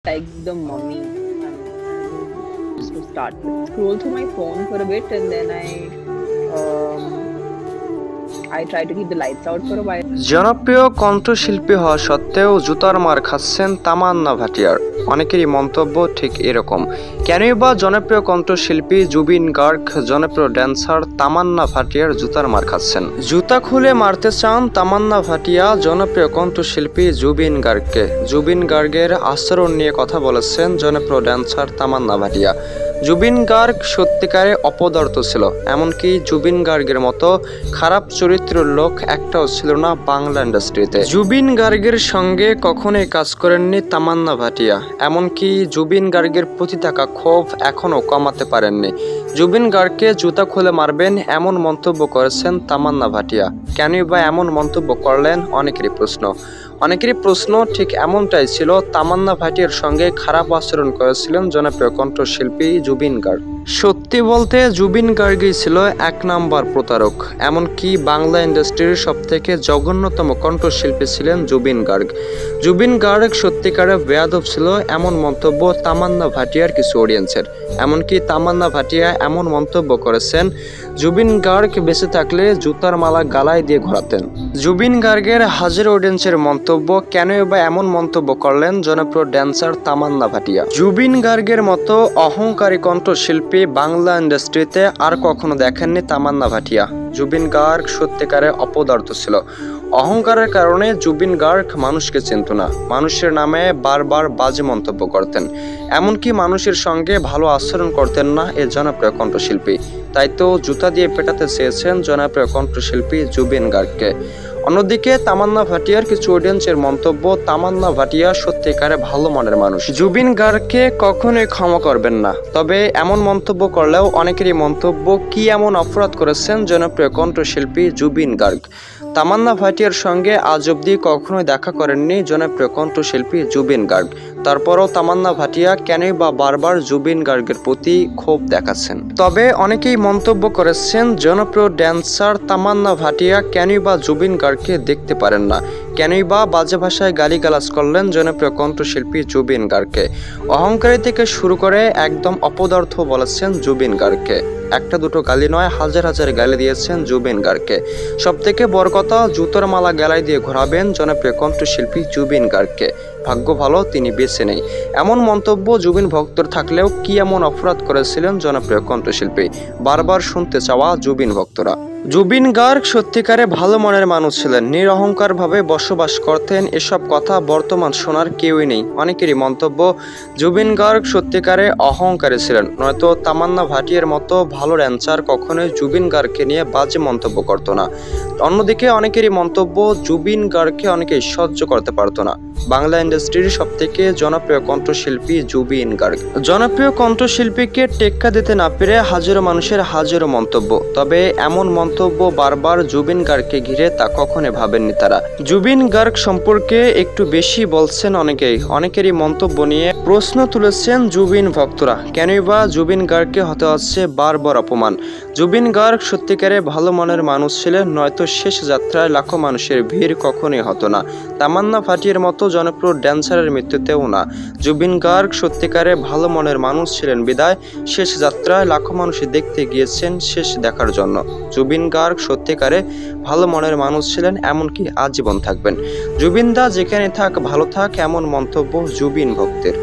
like the mummy. And just to start with, scroll through my phone for a bit, and then I try to keep the lights out for a while. জনপ্রিয় কণ্ঠশিল্পী হওয়া সত্ত্বেও জুতার মার খাচ্ছেন তামান্না ভাটিয়ার। অনেকেরই মন্তব্য ঠিক এরকম। কেনই বা জনপ্রিয় কণ্ঠশিল্পী জুবিন গার্গ জনপ্রিয় ড্যান্সার তামান্না ভাটিয়ার জুতার মার খাচ্ছেন। জুতা খুলে মারতে চান তামান্না ভাটিয়া জনপ্রিয় কণ্ঠশিল্পী জুবিন গার্গকে। জুবিন গার্গের আচরণ নিয়ে কথা বলেছেন জনপ্রিয় ড্যান্সার তামান্না ভাটিয়া। জুবিন গার্গ সত্যিকারে অপদার্থ ছিল, এমনকি জুবিন গার্গের মতো খারাপ চরিত্রের লোক একটাও ছিল না বাংলা ইন্ডাস্ট্রিতে। জুবিন গার্গের সঙ্গে কখনোই কাজ করেননি তামান্না ভাটিয়া, এমনকি জুবিন গার্গের প্রতি থাকা ক্ষোভ এখনও কমাতে পারেননি। জুবিন গার্গকে জুতা খুলে মারবেন এমন মন্তব্য করেছেন তামান্না ভাটিয়া। কেনই বা এমন মন্তব্য করলেন অনেকেরই প্রশ্ন ঠিক এমনটাই ছিল। তামান্না ভাটিয়ার সঙ্গে খারাপ আচরণ করেছিলেন জনপ্রিয় কণ্ঠশিল্পী জুবিন গার্গ। সত্যি বলতে জুবিন গার্গই ছিল এক নাম্বার প্রতারক, এমনকি বাংলা ইন্ডাস্ট্রির সবথেকে জঘন্যতম কণ্ঠশিল্পী ছিলেন জুবিন গার্গ। জুবিন গার্গ সত্যিকারে বেয়াদব ছিল এমন মন্তব্য তামান্না ভাটিয়ার কিছু অডিয়েন্সের। এমনকি তামান্না ভাটিয়া এমন মন্তব্য করেছেন, জুবিন গার্গ বেঁচে থাকলে জুতার মালা গালায় দিয়ে ঘোরাতেন। জুবিন গার্গের হাজার অডিয়েন্সের মন্তব্য, কেনই বা এমন মন্তব্য করলেন জনপ্রিয় ড্যান্সার তামান্না ভাটিয়া। জুবিন গার্গের মতো অহংকারী কণ্ঠশিল্পী বাংলা ইন্ডাস্ট্রিতে আর কখনো দেখেননি তামান্না ভাটিয়া। জুবিন গার্গ সত্যিকারে অপদার্থ ছিল। অহংকারের কারণে জুবিন গার্গ মানুষকে চিনত না, মানুষের নামে বারবার বাজে মন্তব্য করতেন, এমনকি মানুষের সঙ্গে ভালো আচরণ করতেন না এ জনপ্রিয় কণ্ঠশিল্পী। তাই তো জুতা দিয়ে পেটাতে চেয়েছেন জনপ্রিয় কণ্ঠশিল্পী জুবিন গার্গকে। অন্যদিকে তামান্না ভাটিয়ার কিছু অডিয়েন্সের মন্তব্য, তামান্না ভাটিয়া সত্যিকারে ভালো মনের মানুষ, জুবিন গার্গকে কখনোই ক্ষমা করবেন না। তবে এমন মন্তব্য করলেও অনেকেরই মন্তব্য, কি এমন অপরাধ করেছেন জনপ্রিয় কণ্ঠশিল্পী জুবিন গার্গ? তামান্না ভাটিয়ার সঙ্গে আজ অব্দি কখনোই দেখা করেননি জনপ্রিয় কণ্ঠশিল্পী জুবিন গার্গ। তারপরও তামান্না ভাটিয়া কেনই বা বারবার জুবিন গার্গের প্রতি ক্ষোভ দেখাচ্ছেন। তবে অনেকেই মন্তব্য করেছেন, জনপ্রিয় ড্যান্সার তামান্না ভাটিয়া কেনই বা জুবিন গার্গকে দেখতে পারেন না, কেনই বা বাজে ভাষায় গালিগালাজ করলেন জনপ্রিয় কণ্ঠশিল্পী জুবিন গার্গকে। অহংকারী থেকে শুরু করে একদম অপদার্থ বলেছেন জুবিন গার্গকে। একটা দুটো গালি নয়, হাজার হাজার গালি দিয়েছেন জুবিন গার্গকে। সবথেকে বড় কথা, জুতোর মালা গলায় দিয়ে ঘোরাবেন জনপ্রিয় কণ্ঠশিল্পী জুবিন গার্গকে। ভাগ্য ভালো তিনি বেঁচে নেই। এমন মন্তব্য জুবিন ভক্তর থাকলেও কি এমন অপরাধ করেছিলেন জনপ্রিয় কণ্ঠশিল্পী? বারবার শুনতে চাওয়া জুবিন ভক্তরা। জুবিন গার্গ সত্যিকারে ভালো মনের মানুষ ছিলেন, নিরহংকারভাবে বসবাস করতেন। এসব কথা বর্তমান শোনার কেউই নেই। অনেকেরই মন্তব্য, জুবিন গার্গ সত্যিকারে অহংকারী ছিলেন, নয়তো তামান্না ভাটিয়ার মতো ভালো ড্যান্সার কখনোই জুবিন গার্গকে নিয়ে বাজে মন্তব্য করতো না। অন্যদিকে অনেকেরই মন্তব্য, জুবিন গার্গকে অনেকেই সহ্য করতে পারতো না। বাংলা ইন্ডাস্ট্রির সবথেকে জনপ্রিয় কণ্ঠশিল্পী জুবিন গার্গ। জনপ্রিয় কণ্ঠশিল্পীকে টেক্কা দিতে না পেরে হাজারো মানুষের হাজারো মন্তব্য। তবে এমন মন্তব্য বারবার জুবিন গার্গকে ঘিরে তা কখনোই ভাবেননি তারা। জুবিন গার্গ সম্পর্কে একটু বেশি বলছেন অনেকেরই মন্তব্য নিয়ে প্রশ্ন তুলেছেন জুবিন ভক্তরা। কেনই বা জুবিন গার্গকে হতে হচ্ছে বারবার অপমান? জুবিন গার্গ সত্যিকারে ভালো মনের মানুষ ছিলেন, নয়তো শেষ যাত্রায় লাখো মানুষের ভিড় কখনোই হতো না। তামান্না ভাটিয়ার মতো জনপ্রিয় ড্যান্সারের মৃত্যুতেও না। জুবিন গার্গ সত্যিকারে ভালো মনের মানুষ ছিলেন বিদায় শেষ যাত্রায় লাখো মানুষই দেখতে গিয়েছেন শেষ দেখার জন্য। জুবিন গার্গ সত্যিকারে ভালো মনের মানুষ ছিলেন, এমনকি আজীবন থাকবেন। জুবিন দা যেখানে থাক ভালো থাক, এমন মন্তব্য জুবিন ভক্তের।